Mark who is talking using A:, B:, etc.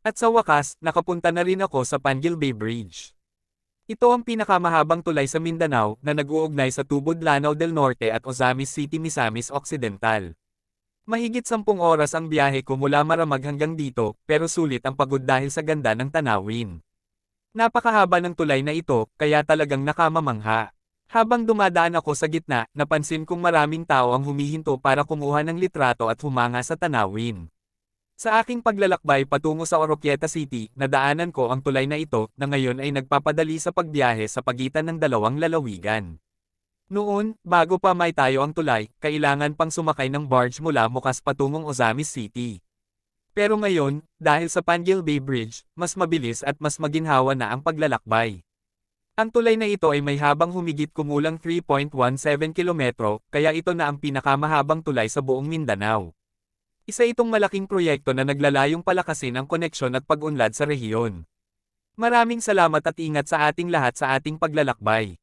A: At sa wakas, nakapunta na rin ako sa Panguil Bay Bridge. Ito ang pinakamahabang tulay sa Mindanao na nag-uugnay sa Tubod Lanao del Norte at Ozamis City, Misamis Occidental. Mahigit 10 oras ang biyahe ko mula Maramag hanggang dito, pero sulit ang pagod dahil sa ganda ng tanawin. Napakahaba ng tulay na ito, kaya talagang nakamamangha. Habang dumadaan ako sa gitna, napansin kong maraming tao ang humihinto para kumuha ng litrato at humanga sa tanawin. Sa aking paglalakbay patungo sa Oroquieta City, nadaanan ko ang tulay na ito na ngayon ay nagpapadali sa pagbiyahe sa pagitan ng dalawang lalawigan. Noon, bago pa may tayo ang tulay, kailangan pang sumakay ng barge mula Mucas patungong Ozamis City. Pero ngayon, dahil sa Panguil Bay Bridge, mas mabilis at mas maginhawa na ang paglalakbay. Ang tulay na ito ay may habang humigit kumulang 3.17 kilometro, kaya ito na ang pinakamahabang tulay sa buong Mindanao. Isa itong malaking proyekto na naglalayong palakasin ang koneksyon at pag-unlad sa rehiyon. Maraming salamat at ingat sa ating lahat sa ating paglalakbay.